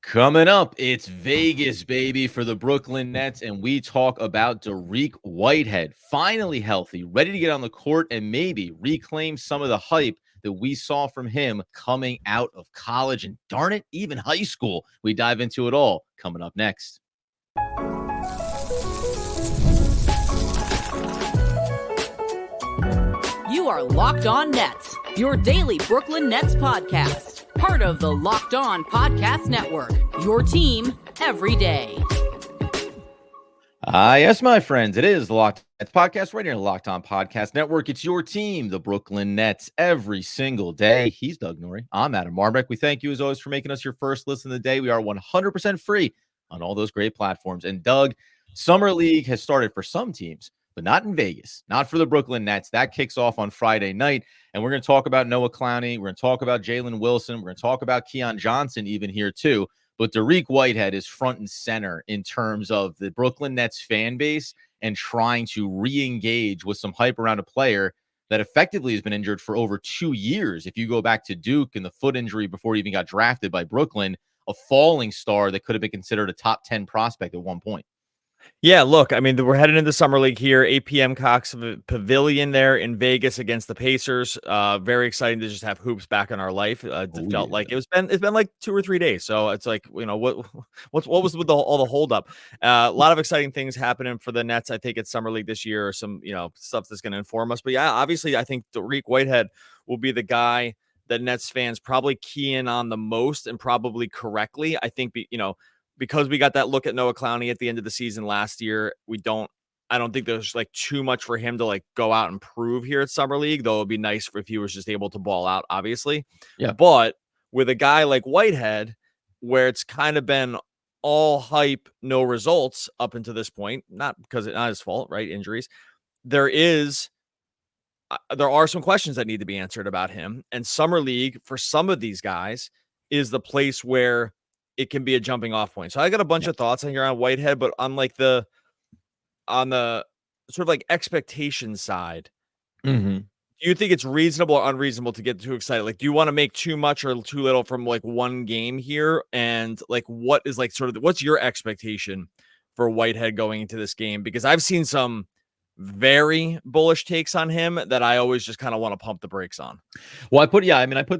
Coming up, it's Vegas, baby, for the Brooklyn Nets, and we talk about Dariq Whitehead, finally healthy, ready to get on the court and maybe reclaim some of the hype that we saw from him coming out of college and, darn it, even high school. We dive into it all coming up next. You are Locked On Nets, your daily Brooklyn Nets podcast. Part of the Locked On Podcast Network, your team every day. Yes, my friends, it is the Locked Nets podcast right here in the Locked On Podcast Network. It's your team, the Brooklyn Nets, every single day. He's Doug Norrie. I'm Adam Marbeck. We thank you, as always, for making us your first listen of the day. We are 100% free on all those great platforms. And, Doug, Summer League has started for some teams, but not in Vegas, not for the Brooklyn Nets. That kicks off on Friday night, and we're going to talk about Noah Clowney. We're going to talk about Jalen Wilson. We're going to talk about Keon Johnson even here too. But Dariq Whitehead is front and center in terms of the Brooklyn Nets fan base and trying to re-engage with some hype around a player that effectively has been injured for over 2 years. If you go back to Duke and the foot injury before he even got drafted by Brooklyn, a falling star that could have been considered a top 10 prospect at one point. Yeah, look, I mean, we're heading into Summer League here, 8 p.m. Cox Pavilion there in Vegas against the Pacers. Very exciting to just have hoops back in our life. Like it's been like 2 or 3 days. So it's like, you know, what was with all the holdup? A lot of exciting things happening for the Nets, I think, at Summer League this year, or some, you know, stuff that's going to inform us. But yeah, obviously, I think Dariq Whitehead will be the guy that Nets fans probably key in on the most, and probably correctly. I think, because we got that look at Noah Clowney at the end of the season last year, I don't think there's like too much for him to like go out and prove here at Summer League, though it'd be nice if he was just able to ball out, obviously. Yeah. But with a guy like Whitehead, where it's kind of been all hype, no results up until this point, not because it's not his fault, right? Injuries. There are some questions that need to be answered about him. And Summer League, for some of these guys, is the place where it can be a jumping off point. So I got a bunch of thoughts on here on Whitehead, but on the sort of like expectation side, Mm-hmm. do you think it's reasonable or unreasonable to get too excited? Like, do you want to make too much or too little from like one game here? And like, what is like sort of what's your expectation for Whitehead going into this game? Because I've seen some very bullish takes on him that I always just kind of want to pump the brakes on. Well, I put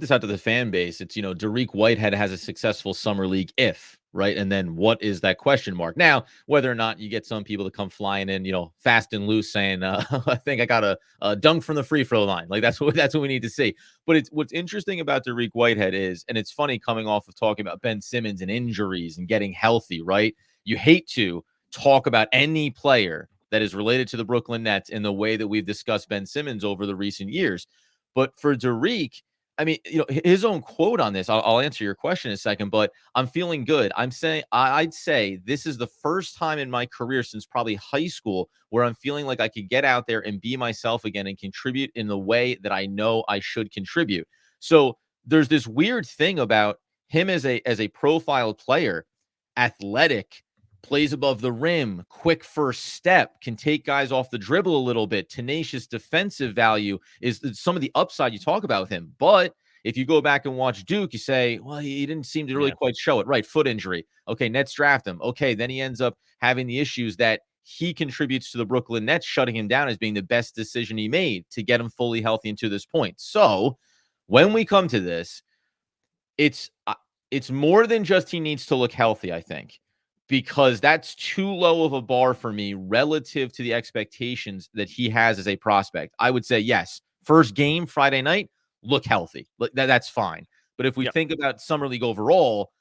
this out to the fan base. It's, Dariq Whitehead has a successful Summer League if, right? And then what is that question mark? Now, whether or not you get some people to come flying in, fast and loose saying, I think I got a dunk from the free throw line. Like that's what we need to see. But what's interesting about Dariq Whitehead is, and it's funny coming off of talking about Ben Simmons and injuries and getting healthy, right? You hate to talk about any player that is related to the Brooklyn Nets in the way that we've discussed Ben Simmons over the recent years. But for Dariq, I mean, his own quote on this, I'll answer your question in a second, but I'm feeling good. I'd say this is the first time in my career since probably high school where I'm feeling like I could get out there and be myself again and contribute in the way that I know I should contribute. So there's this weird thing about him as a profiled player, athletic, plays above the rim, quick first step, can take guys off the dribble a little bit, tenacious defensive value is some of the upside you talk about with him. But if you go back and watch Duke, you say, well, he didn't seem to really quite show it. Right, foot injury. Okay, Nets draft him. Okay, then he ends up having the issues that he contributes to the Brooklyn Nets, shutting him down as being the best decision he made to get him fully healthy and to this point. So when we come to this, it's more than just he needs to look healthy, I think, because that's too low of a bar for me relative to the expectations that he has as a prospect. I would say, yes, first game Friday night, look healthy. That's fine. But if we think about Summer League overall,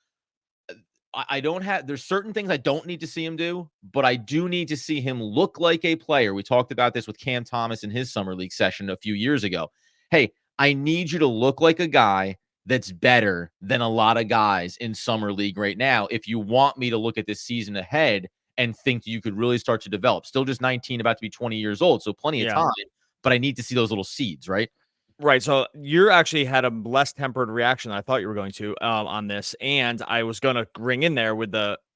there's certain things I don't need to see him do, but I do need to see him look like a player. We talked about this with Cam Thomas in his Summer League session a few years ago. Hey, I need you to look like a guy that's better than a lot of guys in Summer League right now if you want me to look at this season ahead and think you could really start to develop. Still just 19, about to be 20 years old, so plenty of time, but I need to see those little seeds, right? Right. So you actually had a less tempered reaction than I thought you were going to on this. And I was going to bring in there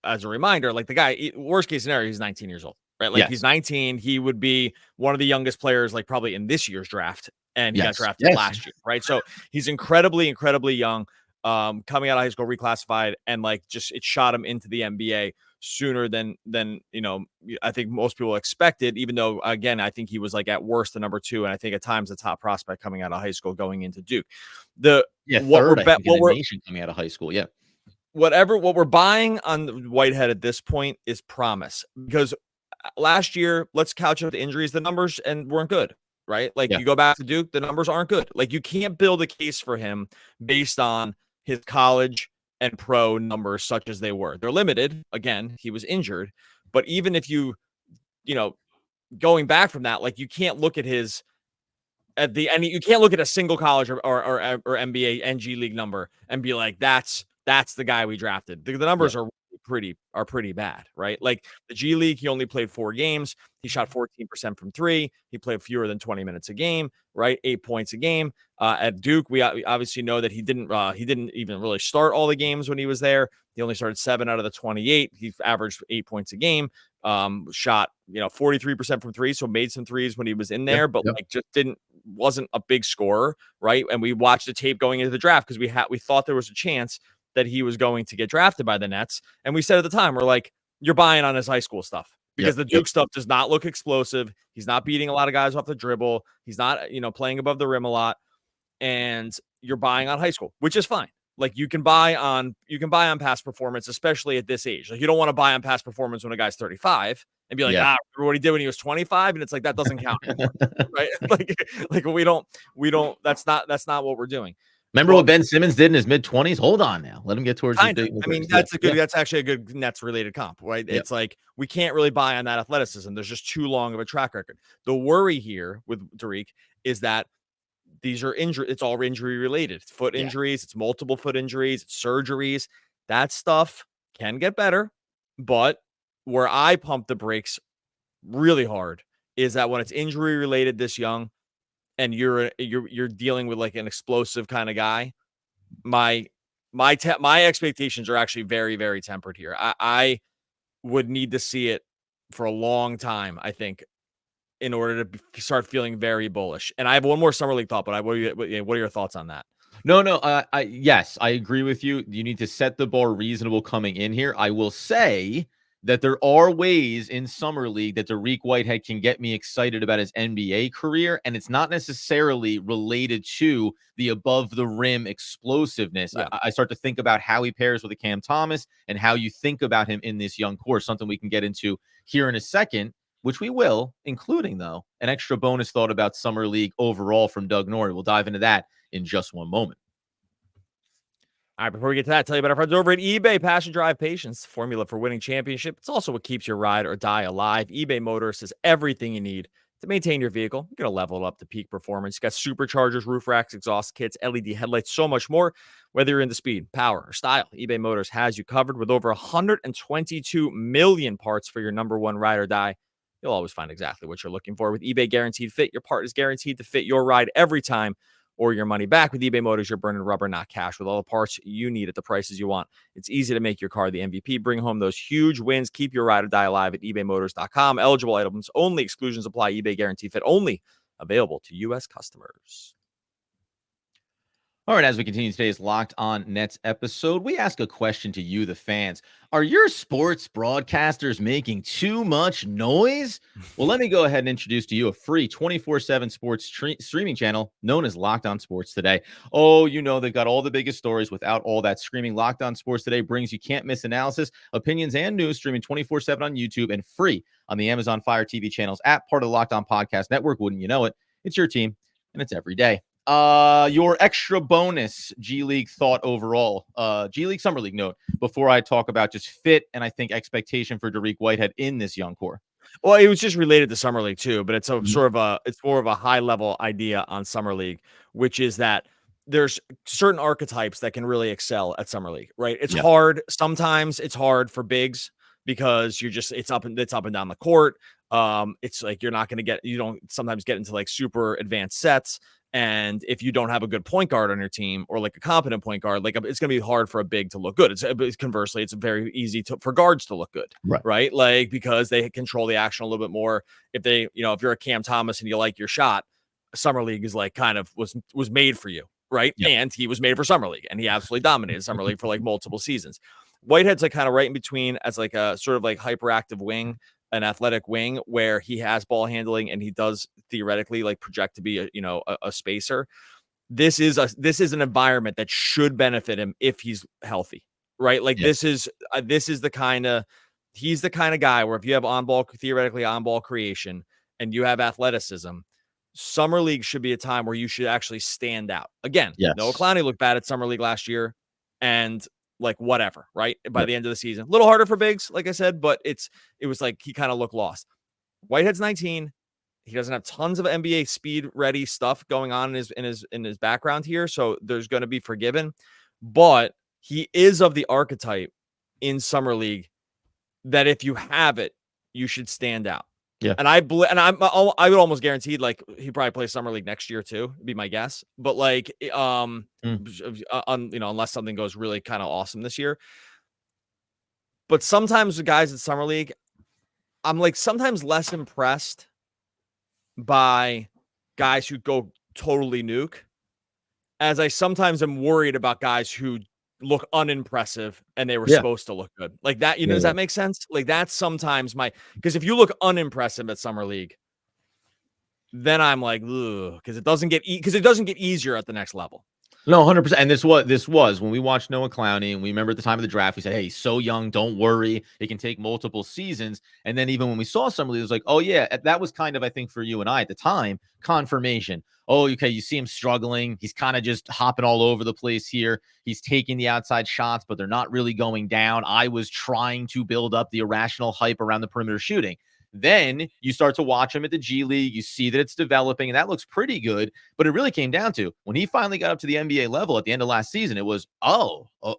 as a reminder, like the guy, worst case scenario, he's 19 years old, right? Like he's 19. He would be one of the youngest players, like probably in this year's draft. And he got drafted last year, right? So he's incredibly, incredibly young. coming out of high school, reclassified, and like just it shot him into the NBA sooner than I think most people expected. Even though, again, I think he was like at worst the number 2, and I think at times the top prospect coming out of high school going into Duke. Third, I think, in the nation coming out of high school. Yeah. What we're buying on Whitehead at this point is promise, because last year, let's couch up the injuries, the numbers and weren't good, right? Like you go back to Duke, the numbers aren't good. Like you can't build a case for him based on his college and pro numbers such as they were. They're limited. Again, he was injured, but even if you going back from that, like you can't look at his you can't look at a single college or NBA NG League number and be like, that's the guy we drafted. The numbers are pretty bad, right? Like the G League, he only played 4 games. He shot 14% from 3. He played fewer than 20 minutes a game, right? 8 points a game. At Duke, we obviously know that he didn't even really start all the games when he was there. He only started 7 out of the 28. He averaged 8 points a game. Shot 43% from 3, so made some threes when he was in there, but like just wasn't a big scorer, right? And we watched the tape going into the draft because we thought there was a chance that he was going to get drafted by the Nets, and we said at the time, we're like, you're buying on his high school stuff because the Duke stuff does not look explosive. He's not beating a lot of guys off the dribble. He's not playing above the rim a lot, and you're buying on high school, which is fine. Like you can buy on past performance, especially at this age. Like you don't want to buy on past performance when a guy's 35 and be like, remember what he did when he was 25, and it's like that doesn't count anymore, right? Like we don't. That's not what we're doing. Remember what Ben Simmons did in his mid-20s? Hold on now. Let him get towards his big. I mean, that's actually a good Nets related comp, right? It's like we can't really buy on that athleticism. There's just too long of a track record. The worry here with Dariq is that these are injury. It's all injury related. It's foot injuries. It's multiple foot injuries. It's surgeries. That stuff can get better, but where I pump the brakes really hard is that when it's injury related this young, and you're dealing with like an explosive kind of guy, my expectations are actually very, very tempered here. I would need to see it for a long time, I think, in order to start feeling very bullish. And I have one more summer league thought, but what are your thoughts on that? No. Yes, I agree with you. You need to set the bar reasonable coming in here. I will say that there are ways in summer league that Dariq Whitehead can get me excited about his NBA career, and it's not necessarily related to the above the rim explosiveness. I start to think about how he pairs with a Cam Thomas and how you think about him in this young core, something we can get into here in a second, which we will, including, though, an extra bonus thought about summer league overall from Doug Norrie. We'll dive into that in just one moment. All right, before we get to that, tell you about our friends over at eBay. Passion, drive, patience, formula for winning championship. It's also what keeps your ride or die alive. eBay Motors has everything you need to maintain your vehicle. You're going to level it up to peak performance. You got superchargers, roof racks, exhaust kits, LED headlights, so much more. Whether you're into speed, power, or style, eBay Motors has you covered with over 122 million parts for your number one ride or die. You'll always find exactly what you're looking for. With eBay Guaranteed Fit, your part is guaranteed to fit your ride every time, or your money back. With eBay Motors, you're burning rubber, not cash, with all the parts you need at the prices you want. It's easy to make your car the MVP. Bring home those huge wins. Keep your ride or die alive at ebaymotors.com. Eligible items only. Exclusions apply. eBay Guarantee Fit only. Available to U.S. customers. All right, as we continue today's Locked On Nets episode, we ask a question to you, the fans. Are your sports broadcasters making too much noise? Well, let me go ahead and introduce to you a free 24/7 sports streaming channel known as Locked On Sports Today. Oh, they've got all the biggest stories without all that screaming. Locked On Sports Today brings you can't-miss analysis, opinions, and news streaming 24/7 on YouTube and free on the Amazon Fire TV channels app, part of the Locked On Podcast Network. Wouldn't you know it? It's your team, and it's every day. Your extra bonus G League thought overall, G League Summer League note before I talk about just fit and I think expectation for Dariq Whitehead in this young core. Well, it was just related to Summer League too, but it's it's more of a high level idea on Summer League, which is that there's certain archetypes that can really excel at Summer League, right? It's hard. Sometimes it's hard for bigs because it's up and down the court. It's like you don't sometimes get into like super advanced sets. And if you don't have a good point guard on your team or like a competent point guard, like it's going to be hard for a big to look good. Conversely, it's very easy for guards to look good, right? Like because they control the action a little bit more. If if you're a Cam Thomas and you like your shot, Summer League is like kind of was made for you, right? Yep. And he was made for Summer League, and he absolutely dominated Summer League for like multiple seasons. Whitehead's like kind of right in between as like a sort of like hyperactive wing, an athletic wing where he has ball handling and he does theoretically like project to be a spacer. This is an environment that should benefit him if he's healthy, right? Like Yep. this is the kind of he's the kind of guy where if you have theoretically on ball creation and you have athleticism, Summer League should be a time where you should actually stand out. Again, Yes. Noah Clowney looked bad at Summer League last year, and like whatever, right? By Yep. the end of the season, a little harder for bigs, like I said, but it was like he kind of looked lost. Whitehead's 19. He doesn't have tons of NBA speed ready stuff going on in his background here, so there's going to be forgiven. But he is of the archetype in Summer League that if you have it, you should stand out. Yeah. And I would almost guarantee like he probably plays Summer League next year too, would be my guess. But like unless something goes really kind of awesome this year. But sometimes the guys at Summer League, I'm like sometimes less impressed by guys who go totally nuke, as I sometimes am worried about guys who look unimpressive and they were supposed to look good like that. Does that make sense? Like that's sometimes because if you look unimpressive at Summer League, then I'm like, because it doesn't get easier at the next level. No, 100%. And this was when we watched Noah Clowney, and we remember at the time of the draft, we said, hey, he's so young, don't worry. It can take multiple seasons. And then even when we saw Summer League, it was like, oh, yeah, that was kind of, I think, for you and I at the time, confirmation. Oh, okay, you see him struggling. He's kind of just hopping all over the place here. He's taking the outside shots, but they're not really going down. I was trying to build up the irrational hype around the perimeter shooting. Then you start to watch him at the G League. You see that it's developing, and that looks pretty good. But it really came down to when he finally got up to the NBA level at the end of last season, it was,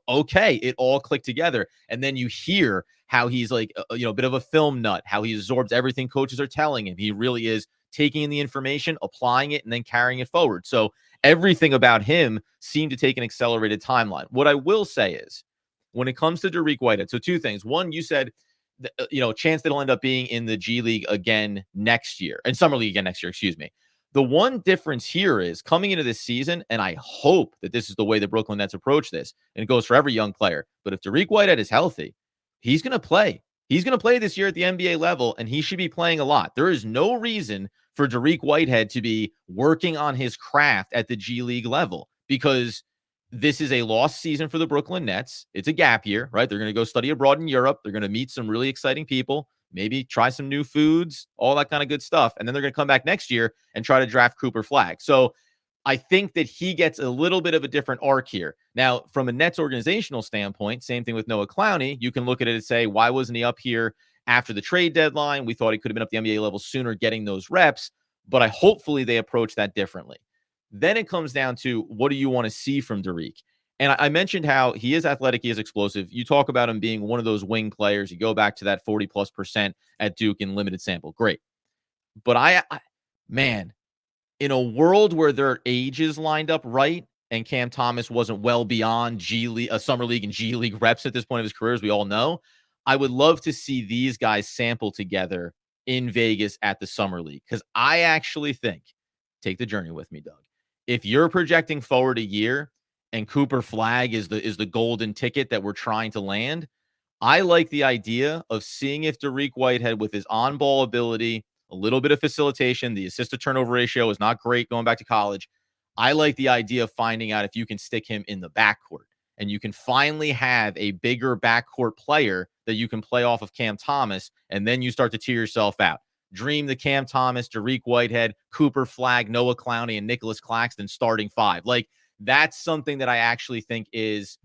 okay. It all clicked together. And then you hear how he's like, a bit of a film nut, how he absorbs everything coaches are telling him. He really is taking in the information, applying it, and then carrying it forward. So everything about him seemed to take an accelerated timeline. What I will say is when it comes to Dariq Whitehead, so two things. One, you said, chance that he'll end up being in the G League again next year and Summer League again next year, excuse me. The one difference here is coming into this season, and I hope that this is the way the Brooklyn Nets approach this, and it goes for every young player. But if Dariq Whitehead is healthy, he's going to play. He's going to play this year at the NBA level, and he should be playing a lot. There is no reason for Dariq Whitehead to be working on his craft at the G League level because this is a lost season for the Brooklyn Nets. It's a gap year, right? They're going to go study abroad in Europe. They're going to meet some really exciting people, maybe try some new foods, all that kind of good stuff. And then they're going to come back next year and try to draft Cooper Flagg. So I think that he gets a little bit of a different arc here. Now, from a Nets organizational standpoint, same thing with Noah Clowney. You can look at it and say, why wasn't he up here after the trade deadline? We thought he could have been up the NBA level sooner getting those reps, but hopefully they approach that differently. Then it comes down to what do you want to see from Dariq? And I mentioned how he is athletic, he is explosive. You talk about him being one of those wing players. You go back to that 40+% at Duke in limited sample. Great. But man, in a world where their ages lined up right and Cam Thomas wasn't well beyond G League, Summer League and G League reps at this point of his career, as we all know, I would love to see these guys sample together in Vegas at the Summer League. Because I actually think, take the journey with me, Doug. If you're projecting forward a year and Cooper Flagg is the golden ticket that we're trying to land, I like the idea of seeing if Dariq Whitehead, with his on-ball ability, a little bit of facilitation, the assist-to-turnover ratio is not great going back to college. I like the idea of finding out if you can stick him in the backcourt and you can finally have a bigger backcourt player that you can play off of Cam Thomas, and then you start to tear yourself out. Dream the Cam Thomas, Dariq Whitehead, Cooper Flagg, Noah Clowney, and Nicholas Claxton starting five. Like, that's something that I actually think is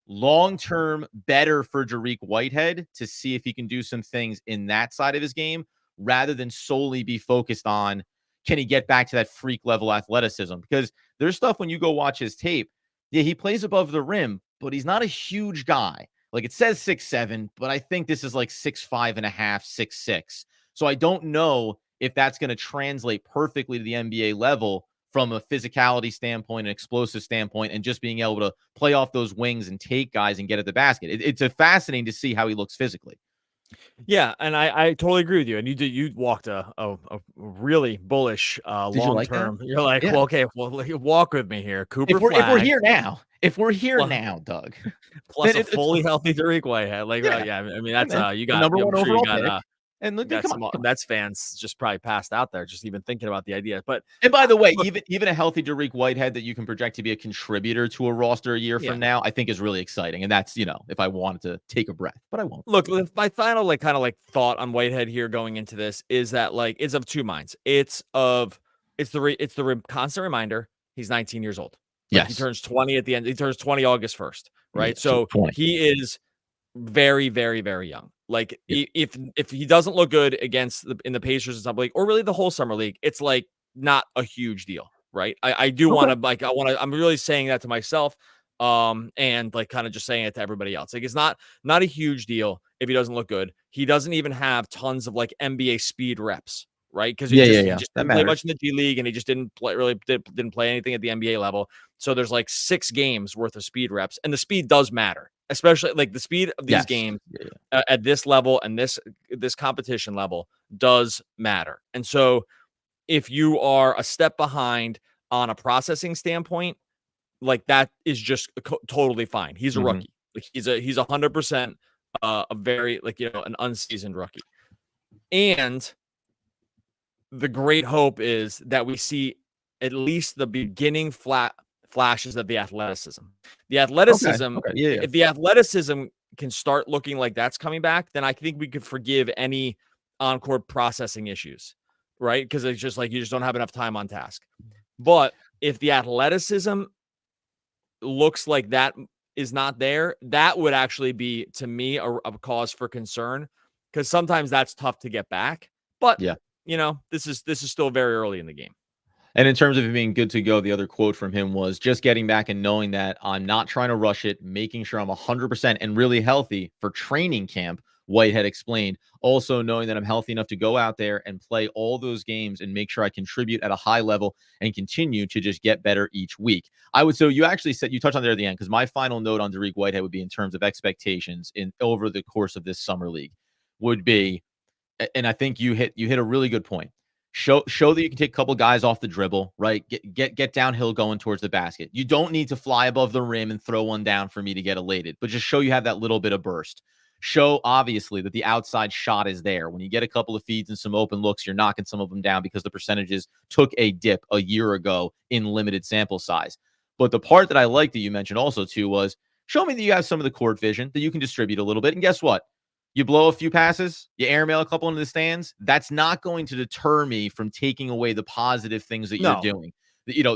long-term better for Dariq Whitehead to see if he can do some things in that side of his game rather than solely be focused on can he get back to that freak level athleticism? Because there's stuff when you go watch his tape, yeah, he plays above the rim, but he's not a huge guy. Like it says 6'7", but I think this is like 6'5 and a half, 6'6". So I don't know if that's going to translate perfectly to the NBA level from a physicality standpoint, an explosive standpoint, and just being able to play off those wings and take guys and get at the basket. It's a fascinating to see how he looks physically. Yeah, and I totally agree with you. And you walked a really bullish Did you long like that? term. You're like, Yeah. well, okay, well, walk with me here. Cooper If we're Flag here plus, now, Doug, plus then a it's fully healthy Dariq Whitehead. Like, yeah. yeah, I mean Hey, that's man, you the got. number I'm one sure you overall got pick. And you got come some on, come on. Nets fans just probably passed out there just even thinking about the idea. But And by the way, look, even a healthy Dariq Whitehead that you can project to be a contributor to a roster a year yeah. from now, I think is really exciting. And that's, if I wanted to take a breath, but I won't. Look, my final kind of thought on Whitehead here going into this is that it's of two minds. It's the constant reminder he's 19 years old. Like he Yes. turns 20 at the end. He turns 20 August 1st, Yeah. right? So So 20. he is very, very, very young. Like if he doesn't look good against in the Pacers and something, or really the whole summer league, it's like not a huge deal, right? I do want Okay. to I'm really saying that to myself, and kind of just saying it to everybody else. Like it's not a huge deal if he doesn't look good. He doesn't even have tons of NBA speed reps, right? Because Yeah. Yeah. he Yeah. just That didn't play matters. much in the G League, and he just didn't play anything at the NBA level. So there's 6 games worth of speed reps, and the speed does matter, especially the speed of these Yes. games Yeah. at this level and this competition level does matter. And so if you are a step behind on a processing standpoint, that is just totally fine. He's a Mhm. rookie. He's 100% a very an unseasoned rookie. And the great hope is that we see at least the beginning flashes of the athleticism. The Okay. athleticism, Okay. Yeah. Yeah. if the athleticism can start looking like that's coming back, then I think we could forgive any on-court processing issues, right? Because it's just you just don't have enough time on task. But if the athleticism looks like that is not there, that would actually be, to me, a cause for concern, because sometimes that's tough to get back. But Yeah. this is still very early in the game. And in terms of it being good to go, the other quote from him was just getting back and knowing that I'm not trying to rush it, making sure I'm 100% and really healthy for training camp, Whitehead explained. Also knowing that I'm healthy enough to go out there and play all those games and make sure I contribute at a high level and continue to just get better each week. So you actually said, you touched on there at the end, because my final note on Dariq Whitehead would be in terms of expectations over the course of this summer league would be, and I think you hit a really good point. Show that you can take a couple guys off the dribble, right? Get downhill going towards the basket. You don't need to fly above the rim and throw one down for me to get elated, but just show you have that little bit of burst. Show obviously that the outside shot is there. When you get a couple of feeds and some open looks, you're knocking some of them down because the percentages took a dip a year ago in limited sample size. But the part that I like that you mentioned also too was show me that you have some of the court vision, that you can distribute a little bit. And guess what? You blow a few passes, you airmail a couple into the stands. That's not going to deter me from taking away the positive things that you're No. doing. Yeah.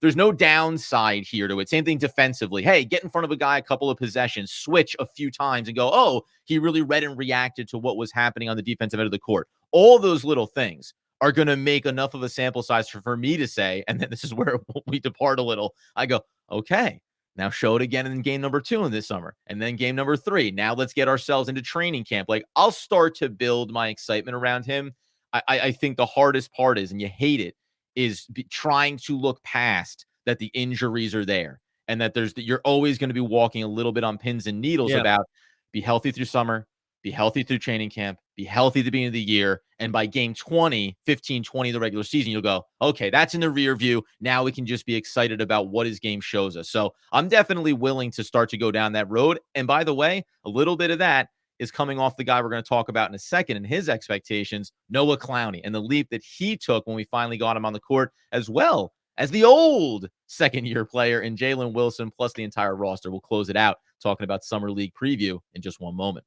There's no downside here to it. Same thing defensively. Hey, get in front of a guy a couple of possessions, switch a few times and go, oh, he really read and reacted to what was happening on the defensive end of the court. All those little things are going to make enough of a sample size for me to say, and then this is where we depart a little. I go, okay, now show it again in game number 2 in this summer, and then game number 3. Now let's get ourselves into training camp. I'll start to build my excitement around him. I think the hardest part is, and you hate it, is trying to look past that the injuries are there and that you're always going to be walking a little bit on pins and needles about be healthy through summer, be healthy through training camp, be healthy at the beginning of the year. And by game 20, 15, 20 of the regular season, you'll go, okay, that's in the rear view. Now we can just be excited about what his game shows us. So I'm definitely willing to start to go down that road. And by the way, a little bit of that is coming off the guy we're going to talk about in a second and his expectations, Noah Clowney, and the leap that he took when we finally got him on the court, as well as the old second-year player in Jalen Wilson, plus the entire roster. We'll close it out talking about Summer League preview in just one moment.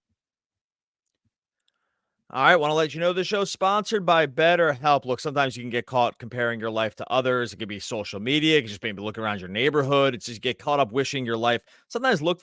All right, want to let you know the show's sponsored by BetterHelp. Look, sometimes you can get caught comparing your life to others. It could be social media. It could just maybe look around your neighborhood. It's just get caught up wishing your life sometimes look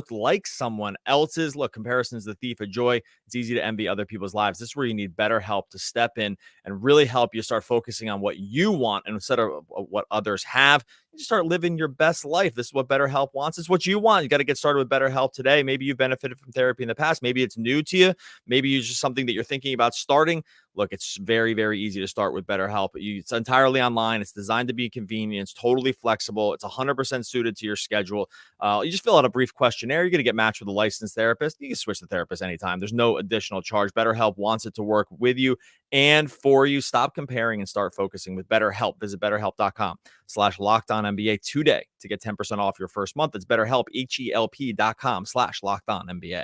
like someone else's. Look, comparison is the thief of joy. It's easy to envy other people's lives. This is where you need BetterHelp to step in and really help you start focusing on what you want instead of what others have. You start living your best life. This is what BetterHelp wants. It's what you want. You got to get started with BetterHelp today. Maybe you've benefited from therapy in the past. Maybe it's new to you. Maybe it's just something that you're thinking about starting. Look, it's very, very easy to start with BetterHelp. It's entirely online. It's designed to be convenient. It's totally flexible. It's 100% suited to your schedule. You just fill out a brief questionnaire. You're going to get matched with a licensed therapist. You can switch the therapist anytime. There's no additional charge. BetterHelp wants it to work with you and for you. Stop comparing and start focusing with BetterHelp. Visit BetterHelp.com/LockedOnNBA today to get 10% off your first month. It's BetterHelp, HELP.com/LockedOnNBA.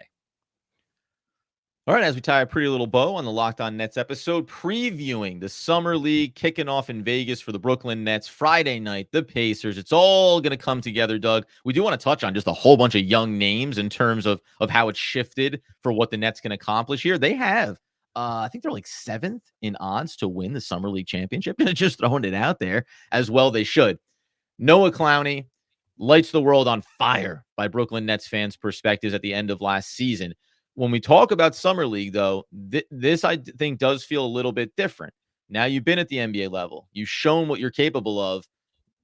All right, as we tie a pretty little bow on the Locked On Nets episode, previewing the Summer League kicking off in Vegas for the Brooklyn Nets Friday night, the Pacers. It's all going to come together, Doug. We do want to touch on just a whole bunch of young names in terms of how it's shifted for what the Nets can accomplish here. They have, I think they're like 7th in odds to win the Summer League championship. Just throwing it out there as well. They should. Noah Clowney lights the world on fire by Brooklyn Nets fans' perspectives at the end of last season. When we talk about Summer League, though, this I think does feel a little bit different. Now you've been at the NBA level. You've shown what you're capable of.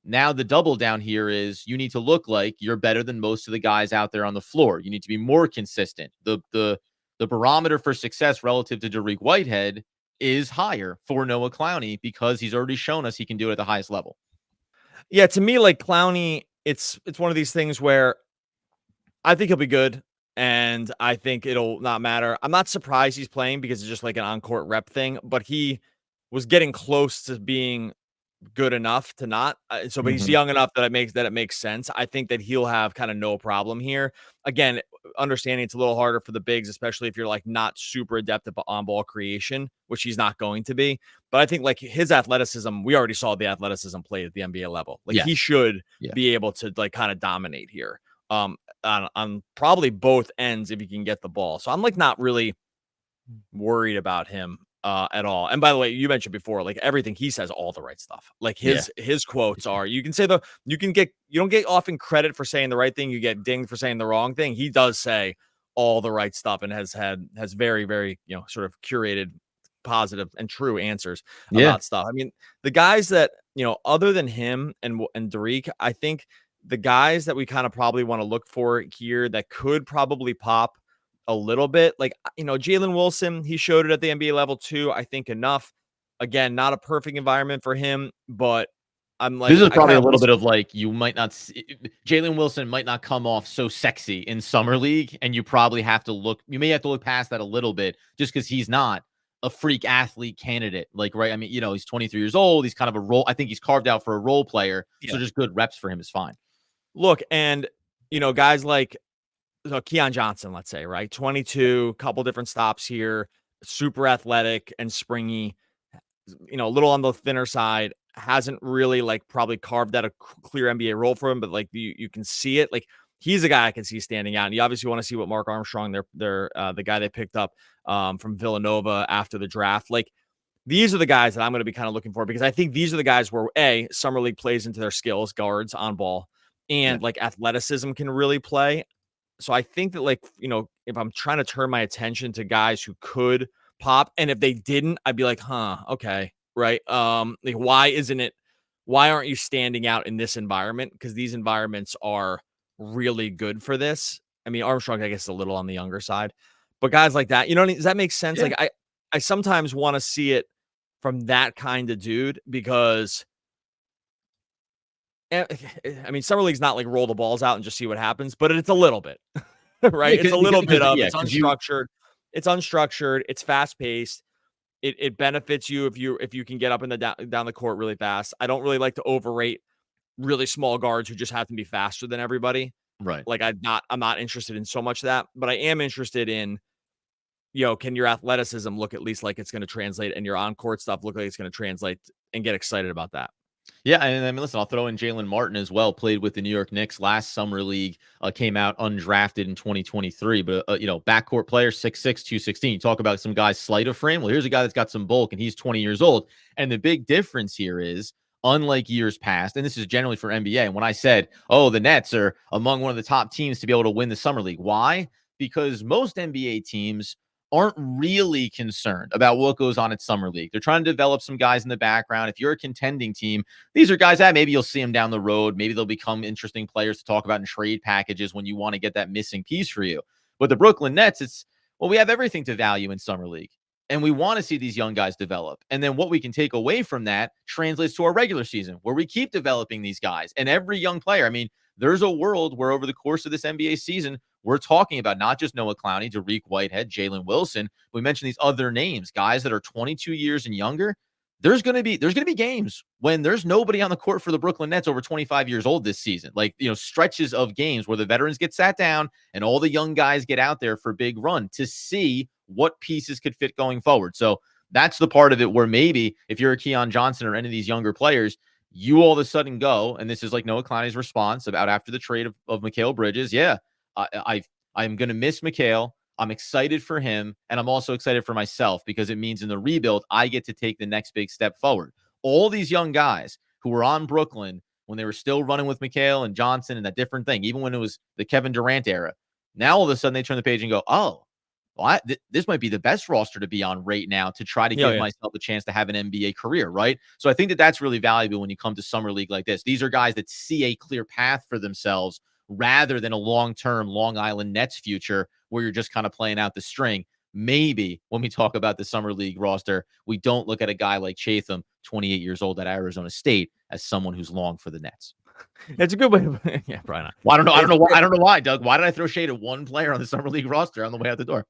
Now the double down here is you need to look like you're better than most of the guys out there on the floor. You need to be more consistent. The barometer for success relative to Dariq Whitehead is higher for Noah Clowney because he's already shown us he can do it at the highest level. Yeah, to me, like Clowney, it's one of these things where I think he'll be good. And I think it'll not matter. I'm not surprised he's playing because it's just like an on-court rep thing, but he was getting close to being good enough to not. But he's young enough that it makes sense. I think that he'll have kind of no problem here. Again, understanding it's a little harder for the bigs, especially if you're like not super adept at on-ball creation, which he's not going to be. But I think like his athleticism, we already saw the athleticism played at the NBA level. Like he should be able to like kind of dominate here. On probably both ends if he can get the ball. So I'm like not really worried about him at all. And by the way, you mentioned before, like everything he says, all the right stuff. Like his quotes are, you don't get often credit for saying the right thing. You get dinged for saying the wrong thing. He does say all the right stuff and has very, very, sort of curated positive and true answers about stuff. I mean, the guys that, other than him and Dariq, I think the guys that we kind of probably want to look for here that could probably pop a little bit, like, Jalen Wilson, he showed it at the NBA level too. I think enough. Again, not a perfect environment for him, but I'm like, this is probably a little bit of like, you might not see, Jalen Wilson might not come off so sexy in Summer League, and you may have to look past that a little bit just because he's not a freak athlete candidate. Like, right. I mean, he's 23 years old. He's kind of a role. I think he's carved out for a role player. So just good reps for him is fine. Look, and, guys like Keon Johnson, let's say, right? 22, couple different stops here, super athletic and springy, a little on the thinner side, hasn't really like probably carved out a clear NBA role for him, but like you can see it. Like he's a guy I can see standing out. And you obviously want to see what Mark Armstrong, the guy they picked up from Villanova after the draft. Like these are the guys that I'm going to be kind of looking for because I think these are the guys where Summer League plays into their skills, guards on ball. And like athleticism can really play. So I think that like, if I'm trying to turn my attention to guys who could pop, and if they didn't, I'd be like, okay. Right. Like why aren't you standing out in this environment? Because these environments are really good for this. I mean, Armstrong, I guess, is a little on the younger side, but guys like that, does that make sense? Yeah. Like I sometimes want to see it from that kind of dude because I mean, Summer League's not like roll the balls out and just see what happens, but it's a little bit, right? It's a little bit of it's unstructured. It's unstructured. It's fast paced. It benefits you if you can get up in down the court really fast. I don't really like to overrate really small guards who just have to be faster than everybody. Right. Like I'm not interested in so much of that, but I am interested in, can your athleticism look at least like it's going to translate and your on-court stuff look like it's going to translate and get excited about that. Yeah, and I mean, listen, I'll throw in Jalen Martin as well. Played with the New York Knicks last Summer League, came out undrafted in 2023. But, backcourt player, 6'6", 216. You talk about some guy's sleight of frame. Well, here's a guy that's got some bulk, and he's 20 years old. And the big difference here is, unlike years past, and this is generally for NBA, and when I said, the Nets are among one of the top teams to be able to win the Summer League. Why? Because most NBA teams aren't really concerned about what goes on at Summer League. They're trying to develop some guys in the background. If you're a contending team, these are guys that maybe you'll see them down the road. Maybe they'll become interesting players to talk about in trade packages when you want to get that missing piece for you. But the Brooklyn Nets, we have everything to value in Summer League. And we want to see these young guys develop. And then what we can take away from that translates to our regular season, where we keep developing these guys. And every young player, I mean, there's a world where over the course of this NBA season, we're talking about not just Noah Clowney, Dariq Whitehead, Jalen Wilson. We mentioned these other names, guys that are 22 years and younger. There's going to be games when there's nobody on the court for the Brooklyn Nets over 25 years old this season. Like, stretches of games where the veterans get sat down and all the young guys get out there for a big run to see what pieces could fit going forward. So that's the part of it where maybe if you're a Keon Johnson or any of these younger players, you all of a sudden go, and this is like Noah Clowney's response about after the trade of Mikal Bridges. Yeah, I'm going to miss Mikal. I'm excited for him, and I'm also excited for myself because it means in the rebuild, I get to take the next big step forward. All these young guys who were on Brooklyn when they were still running with Mikal and Johnson and that different thing, even when it was the Kevin Durant era, now all of a sudden they turn the page and go, oh, well, this might be the best roster to be on right now to try to give myself a chance to have an NBA career, right? So I think that that's really valuable when you come to summer league like this. These are guys that see a clear path for themselves rather than a long-term Long Island Nets future where you're just kind of playing out the string. Maybe when we talk about the summer league roster, we don't look at a guy like Chatham, 28 years old at Arizona State, as someone who's long for the Nets. It's a good way. Yeah, probably not. Well, I don't know why, Doug. Why did I throw shade at one player on the summer league roster on the way out the door?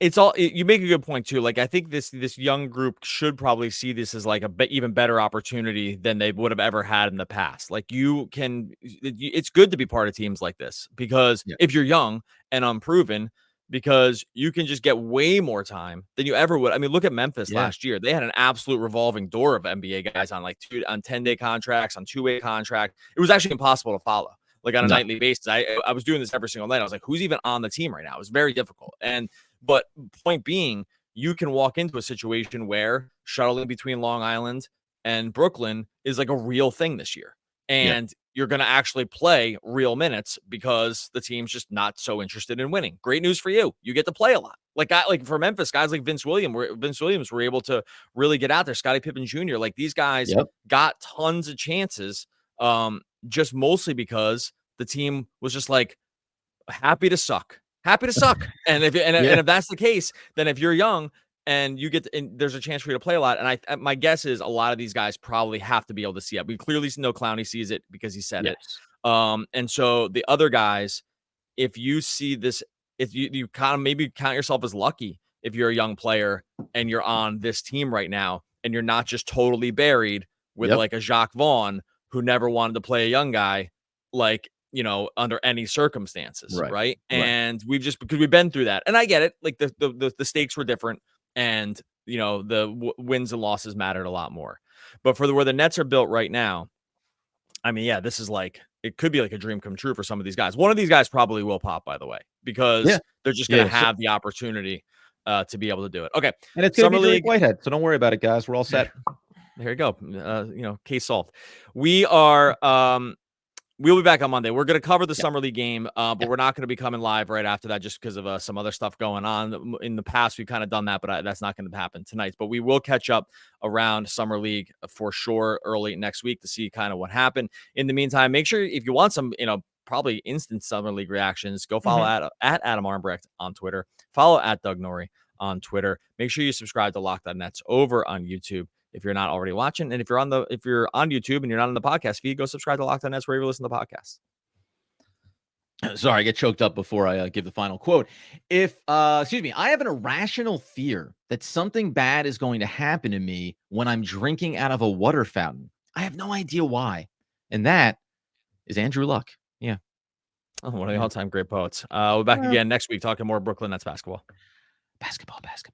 You make a good point too. Like, I think this young group should probably see this as like even better opportunity than they would have ever had in the past. Like, it's good to be part of teams like this because if you're young and unproven, because you can just get way more time than you ever would. I mean, look at Memphis last year. They had an absolute revolving door of NBA guys on 10-day contracts, on 2-way contract. It was actually impossible to follow. Like on a nightly basis. I was doing this every single night. I was like, who's even on the team right now? It was very difficult. But point being, you can walk into a situation where shuttling between Long Island and Brooklyn is like a real thing this year. And you're going to actually play real minutes because the team's just not so interested in winning. Great news for you. You get to play a lot. Like for Memphis, guys like Vince Williams were able to really get out there. Scottie Pippen Jr. Like these guys got tons of chances, just mostly because the team was just like happy to suck. And if that's the case, then if you're young and you there's a chance for you to play a lot. And my guess is a lot of these guys probably have to be able to see it. We clearly know Clowney sees it because he said it. And so the other guys, if you see this, if you kind of maybe count yourself as lucky if you're a young player and you're on this team right now and you're not just totally buried with like a Jacques Vaughn who never wanted to play a young guy, like, under any circumstances. Right. And because we've been through that. And I get it. Like the stakes were different and, the wins and losses mattered a lot more. But for where the Nets are built right now, I mean, this is like, it could be like a dream come true for some of these guys. One of these guys probably will pop, by the way, because they're just going to have the opportunity to be able to do it. Okay. And it's going to be Dariq Whitehead. So don't worry about it, guys. We're all set. There you go. Case solved. We are, we'll be back on Monday. We're going to cover the Summer League game, but we're not going to be coming live right after that just because of some other stuff going on. In the past, we've kind of done that, but that's not going to happen tonight. But we will catch up around Summer League for sure early next week to see kind of what happened. In the meantime, make sure if you want some, probably instant Summer League reactions, go follow at Adam Armbrecht on Twitter. Follow at Doug Norrie on Twitter. Make sure you subscribe to LOCKEDON Nets over on YouTube if you're not already watching. And if you're on YouTube and you're not on the podcast feed, go subscribe to LOCKEDON Nets wherever you listen to podcasts. Sorry, I get choked up before I give the final quote. I have an irrational fear that something bad is going to happen to me when I'm drinking out of a water fountain. I have no idea why. And that is Andrew Luck. Yeah. Oh, one of the all-time great poets. We'll be back again next week talking more Brooklyn Nets basketball. Basketball. Yeah.